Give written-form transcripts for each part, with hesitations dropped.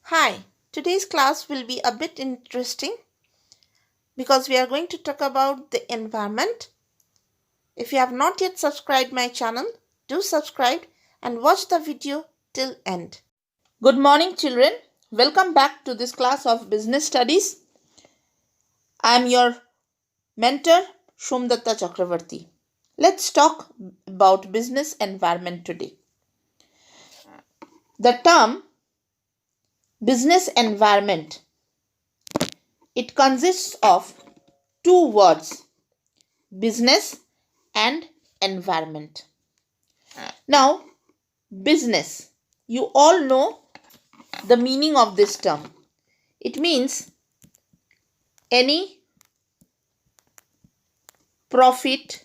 Hi, today's class will be a bit interesting because we are going to talk about the environment. If you have not yet subscribed my channel, do subscribe and watch the video till end. Good morning children. Welcome back to this class of business studies. I am your mentor Shumdatta Chakravarti. Let's talk about business environment today. The term business environment, it consists of two words, business and environment. Now, business. You all know the meaning of this term. It means any profit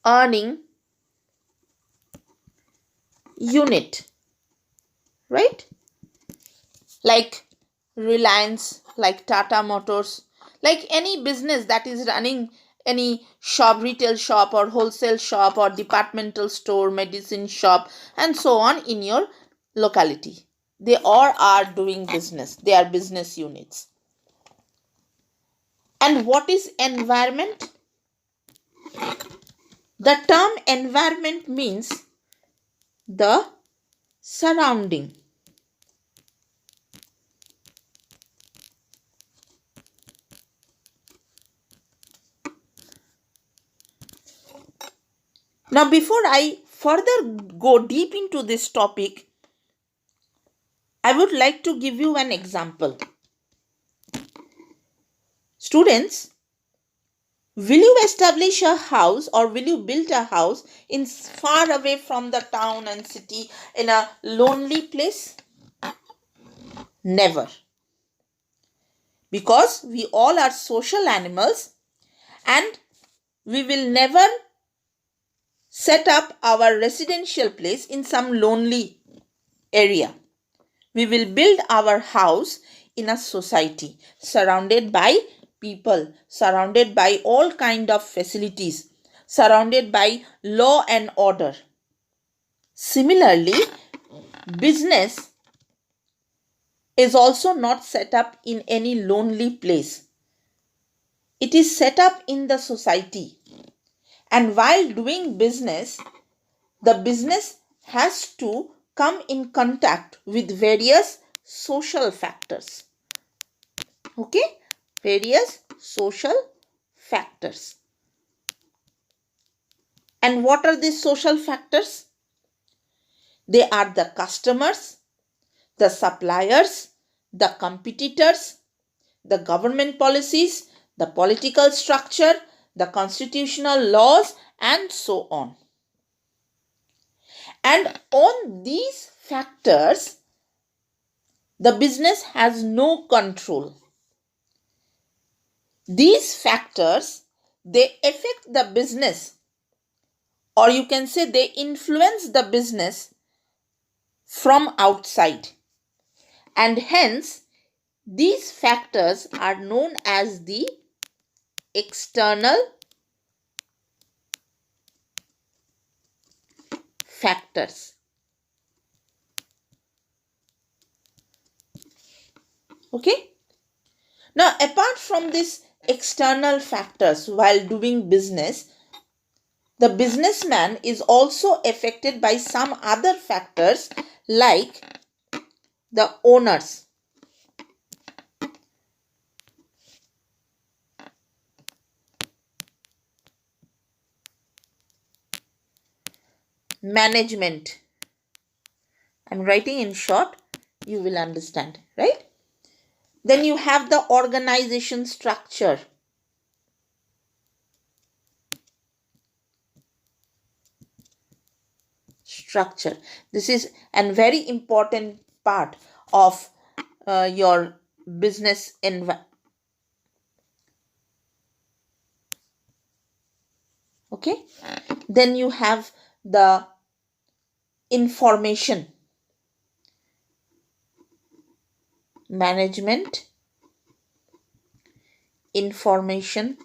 earning unit, right? Like Reliance, like Tata Motors, like any business that is running any shop, retail shop or wholesale shop or departmental store, medicine shop and so on in your locality. They all are doing business. They are business units. And what is environment? The term environment means the surrounding. Now, before I further go deep into this topic, I would like to give you an example. Students, will you establish a house or will you build a house in far away from the town and city in a lonely place? Never. Because we all are social animals and we will never set up our residential place in some lonely area. We will build our house in a society surrounded by people, surrounded by all kind of facilities, surrounded by law and order. Similarly, business is also not set up in any lonely place. It is set up in the society. And while doing business, the business has to come in contact with various social factors. Okay? Various social factors. And what are these social factors? They are the customers, the suppliers, the competitors, the government policies, the political structure, the constitutional laws, and so on. And on these factors, the business has no control. These factors, they affect the business, or you can say they influence the business from outside. And hence, these factors are known as the external factors. Okay? Now, apart from these external factors while doing business, the businessman is also affected by some other factors like the owners, management. I'm writing in short, you will understand, right? Then you have the organization structure. This is a very important part of your business environment. Okay? Then you have the information management, information,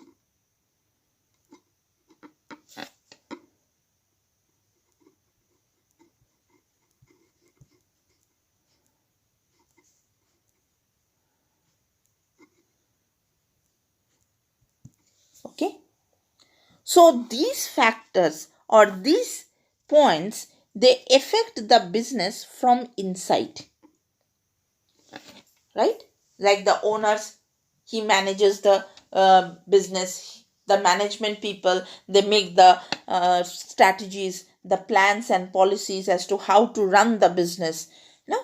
Okay. So these factors or these points, they affect the business from inside. Right? Like the owners, he manages the business, the management people, they make the strategies, the plans and policies as to how to run the business. No?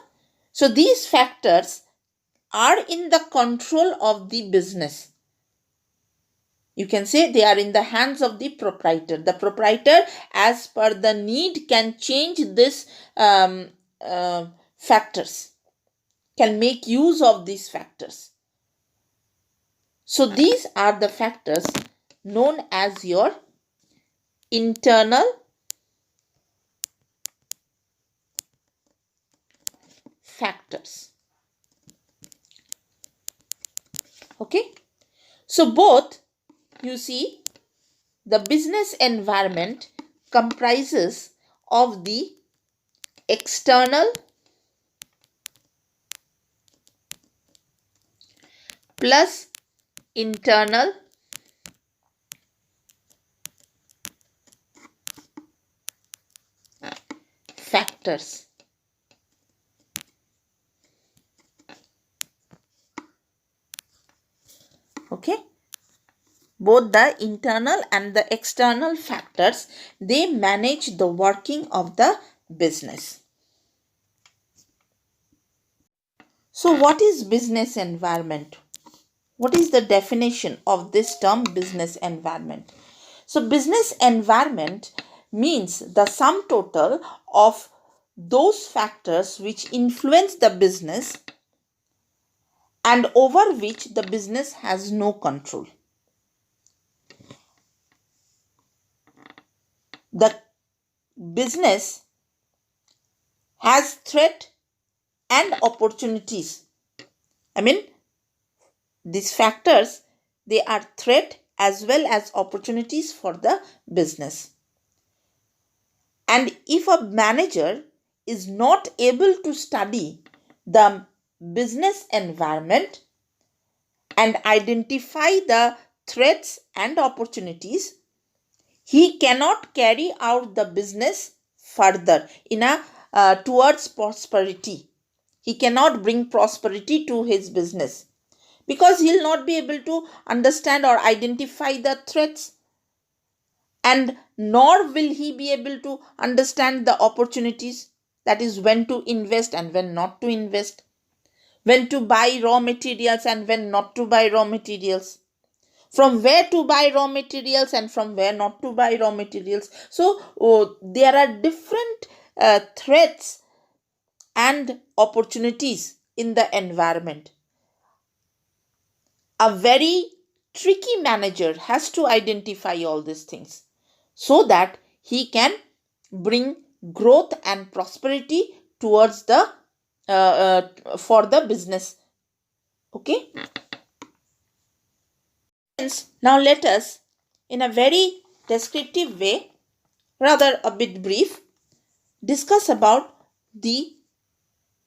So these factors are in the control of the business. You can say they are in the hands of the proprietor. The proprietor, as per the need, can change this factors, can make use of these factors. So these are the factors known as your internal factors. Okay. So both, you see, the business environment comprises of the external plus internal factors. Okay. Both the internal and the external factors, they manage the working of the business. So what is business environment? What is the definition of this term business environment? So business environment means the sum total of those factors which influence the business and over which the business has no control. The business has threat and opportunities. I mean, these factors, they are threat as well as opportunities for the business. And if a manager is not able to study the business environment and identify the threats and opportunities, he cannot carry out the business further in a towards prosperity. He cannot bring prosperity to his business because he'll not be able to understand or identify the threats, and nor will he be able to understand the opportunities, that is when to invest and when not to invest, when to buy raw materials and when not to buy raw materials, from where to buy raw materials and from where not to buy raw materials. So there are different threats and opportunities in the environment. A very tricky manager has to identify all these things so that he can bring growth and prosperity towards the for the business. Okay. Now let us, in a very descriptive way, rather a bit brief, discuss about the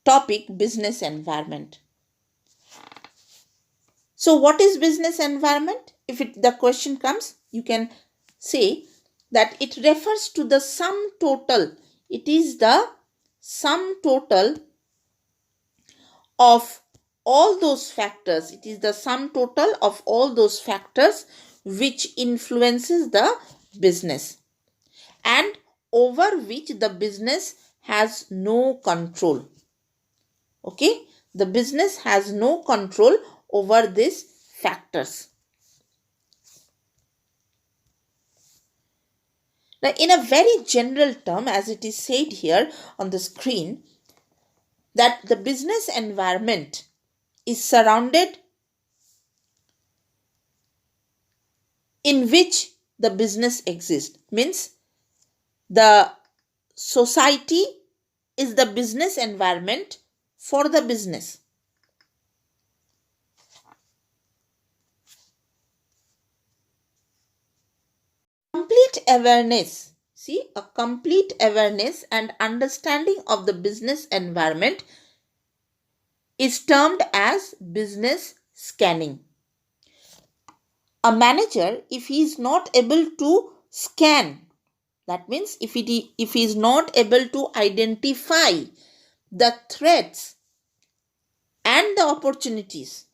topic business environment. So what is business environment? If the question comes, you can say that it refers to the sum total. It is the sum total of all those factors. It is the sum total of all those factors which influences the business and over which the business has no control. Okay, the business has no control over these factors. Now, in a very general term, as it is said here on the screen, that the business environment is surrounded in which the business exists. Means the society is the business environment for the business. Complete awareness. See, a complete awareness and understanding of the business environment is termed as business scanning. A manager, if he is not able to scan, that means if he is not able to identify the threats and the opportunities,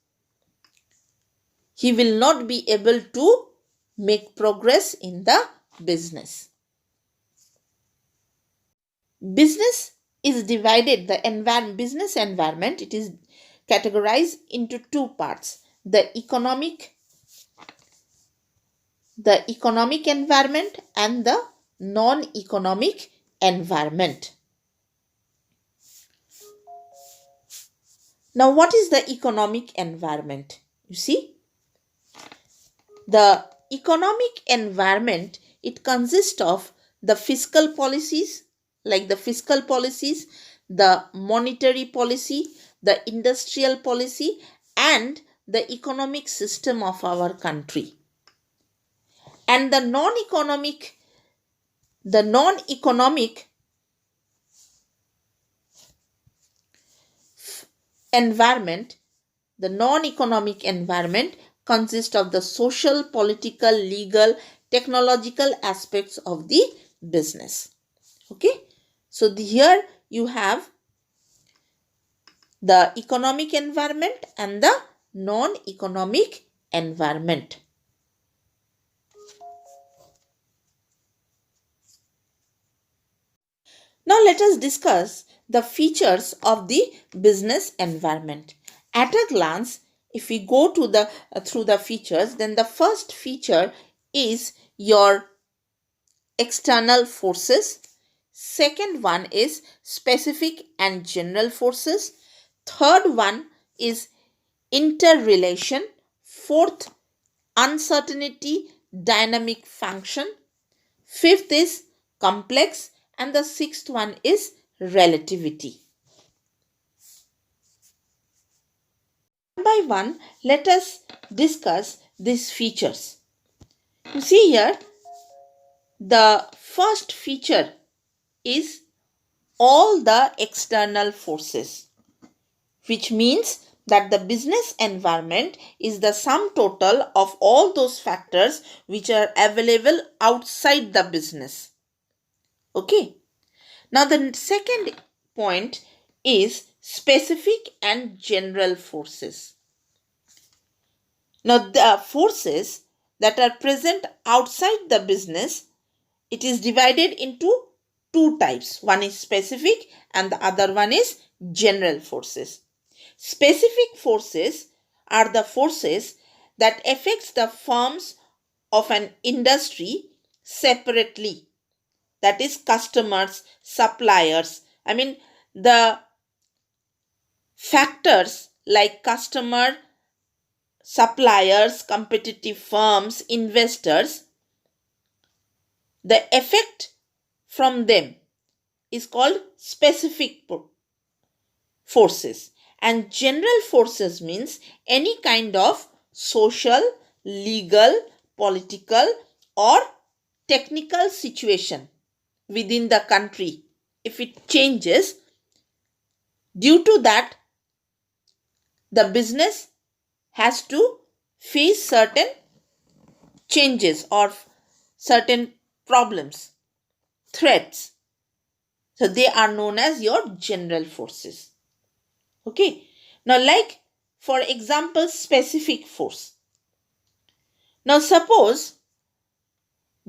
he will not be able to make progress in the business. Business is divided, business environment, it is categorized into two parts: the economic environment and the non-economic environment. Now, what is the economic environment? You see, the economic environment, it consists of the fiscal policies, the monetary policy, the industrial policy, and the economic system of our country. And the non-economic environment, consists of the social, political, legal, technological aspects of the business. Okay, so here you have the economic environment and the non-economic environment. Now let us discuss the features of the business environment. At a glance, if we go to through the features, then the first feature is your external forces. Second one is specific and general forces. Third one is interrelation. Fourth, uncertainty, dynamic function. Fifth is complex, and the sixth one is relativity. One by one, let us discuss these features. You see here, the first feature is all the external forces, which means that the business environment is the sum total of all those factors which are available outside the business. Okay. Now the second point is specific and general forces. Now the forces that are present outside the business, it is divided into two types. One is specific and the other one is general forces. Specific forces are the forces that affects the firms of an industry separately. That is customers, suppliers. I mean, the factors like customer, suppliers, competitive firms, investors, the effect from them is called specific forces. And general forces means any kind of social, legal, political, or technical situation within the country. If it changes, due to that, the business has to face certain changes or certain problems, threats. So they are known as your general forces. Okay. Now, like for example, specific force. Now, suppose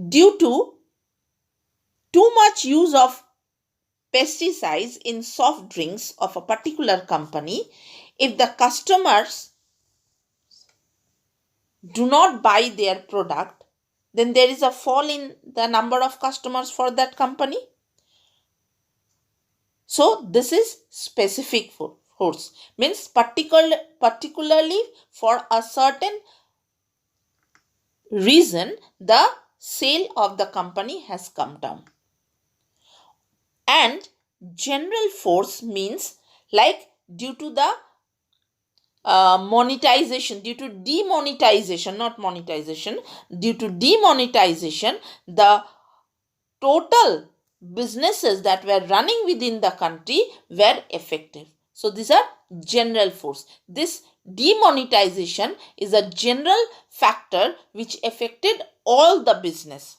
due to too much use of pesticides in soft drinks of a particular company, if the customers do not buy their product, then there is a fall in the number of customers for that company. So this is specific force, means particularly for a certain reason the sale of the company has come down. And general force means like due to the monetization, due to demonetization, not monetization, due to demonetization, the total businesses that were running within the country were affected. So these are general force. This demonetization is a general factor which affected all the business.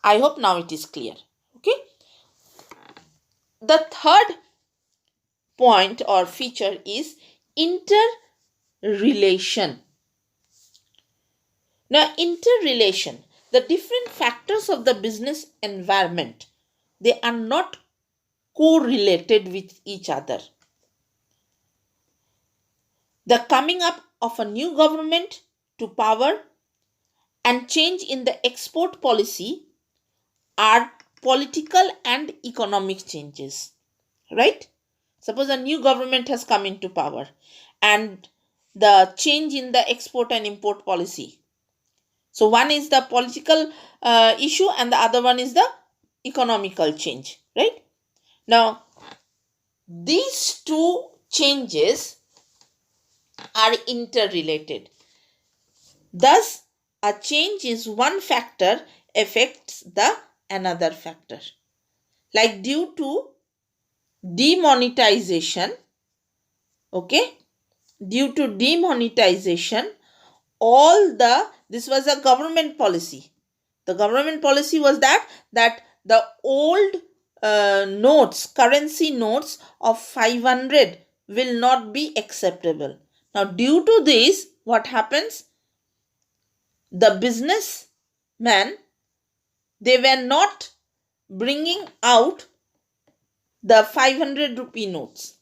I hope now it is clear. Okay. The third point or feature is interrelation. Now, interrelation, the different factors of the business environment, they are not correlated with each other. The coming up of a new government to power and change in the export policy are political and economic changes, right? Suppose a new government has come into power and the change in the export and import policy. So one is the political issue and the other one is the economical change, right? Now, these two changes are interrelated. Thus, a change is one factor affects the another factor. Like due to demonetization, okay, due to demonetization, this was a government policy. The government policy was that the old notes, currency notes of 500 will not be acceptable. Now, due to this, what happens? The businessmen, they were not bringing out the 500 rupee notes,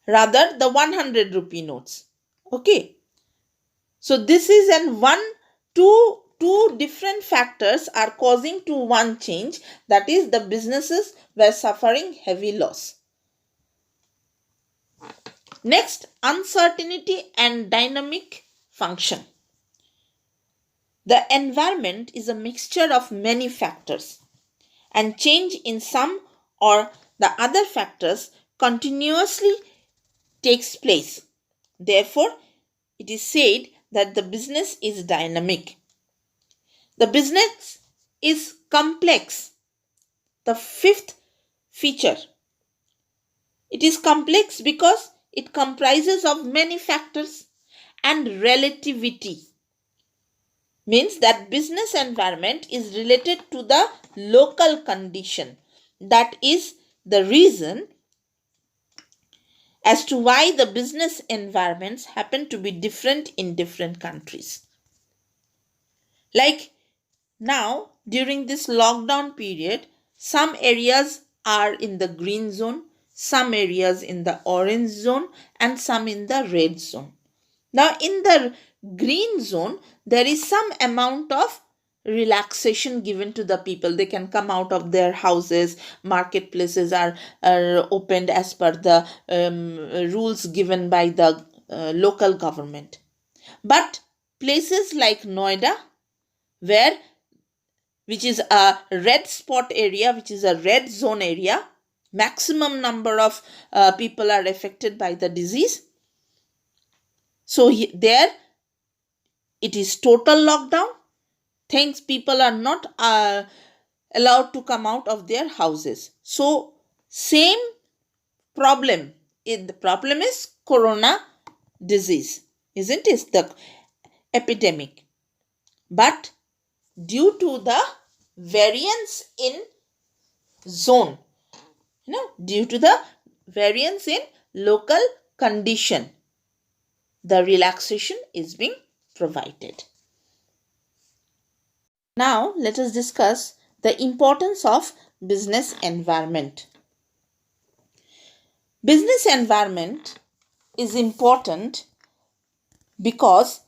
rather the 100 rupee notes. Okay. So this is two different factors are causing to one change, that is the businesses were suffering heavy loss. Next, uncertainty and dynamic function. The environment is a mixture of many factors and change in some or the other factors continuously takes place. Therefore, it is said that the business is dynamic. The business is complex. The fifth feature. It is complex because it comprises of many factors and relativity. Means that business environment is related to the local condition. That is the reason as to why the business environments happen to be different in different countries. Like now, during this lockdown period, some areas are in the green zone, some areas in the orange zone, and some in the red zone. Now, in the green zone, there is some amount of relaxation given to the people. They can come out of their houses, marketplaces are opened as per the rules given by the local government. But places like Noida, which is a red spot area, which is a red zone area, maximum number of people are affected by the disease. So there it is total lockdown. Things people are not allowed to come out of their houses. So same problem. The problem is corona disease, isn't it? The epidemic. But due to the variance in zone, due to the variance in local condition, the relaxation is being provided. Now let us discuss the importance of business environment. Business environment is important because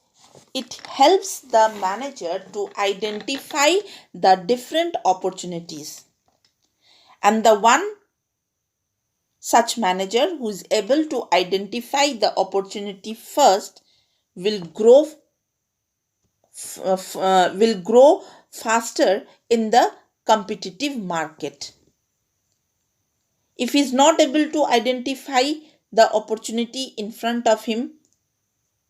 it helps the manager to identify the different opportunities. And the one such manager who is able to identify the opportunity first will grow faster in the competitive market. If he is not able to identify the opportunity in front of him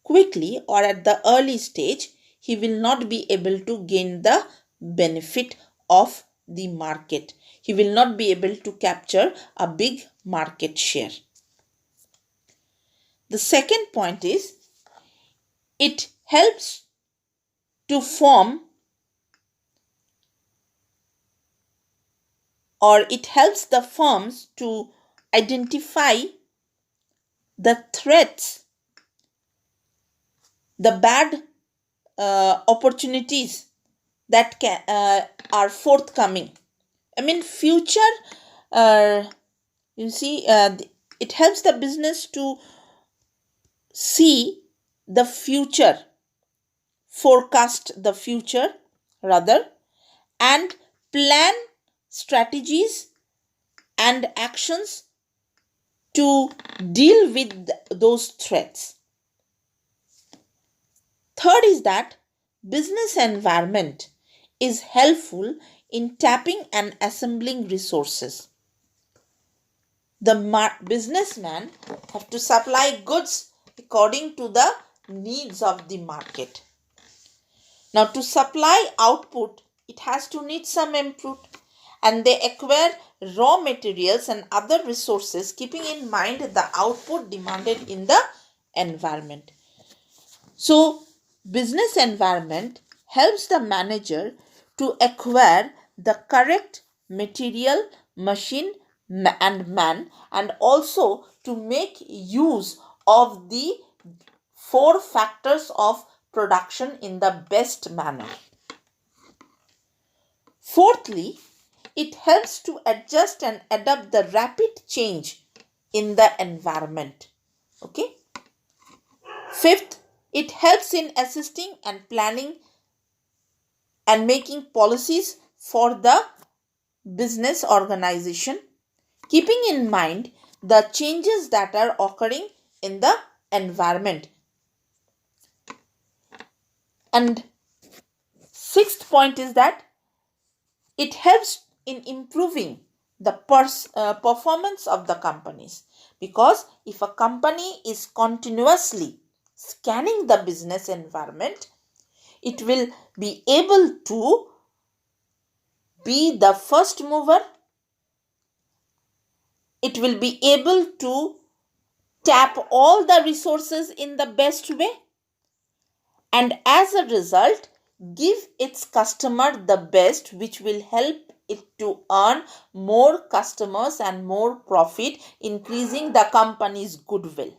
quickly or at the early stage, he will not be able to gain the benefit of the market. He will not be able to capture a big market share. The second point is it helps to form, or it helps the firms to identify the threats, the bad opportunities that are forthcoming. I mean, future, you see, it helps the business to see the future, forecast the future rather, and plan strategies and actions to deal with those threats. Third is that business environment is helpful in tapping and assembling resources. The businessman have to supply goods according to the needs of the market. Now, to supply output, it has to need some input, and they acquire raw materials and other resources, keeping in mind the output demanded in the environment. So, business environment helps the manager to acquire the correct material, machine, and man, and also to make use of the four factors of production in the best manner. Fourthly, it helps to adjust and adapt the rapid change in the environment. Okay. Fifth, it helps in assisting and planning and making policies for the business organization, keeping in mind the changes that are occurring in the environment. And sixth point is that it helps in improving the performance of the companies, because if a company is continuously scanning the business environment, it will be able to be the first mover. It will be able to tap all the resources in the best way, and as a result give its customer the best, which will help it to earn more customers and more profit, increasing the company's goodwill.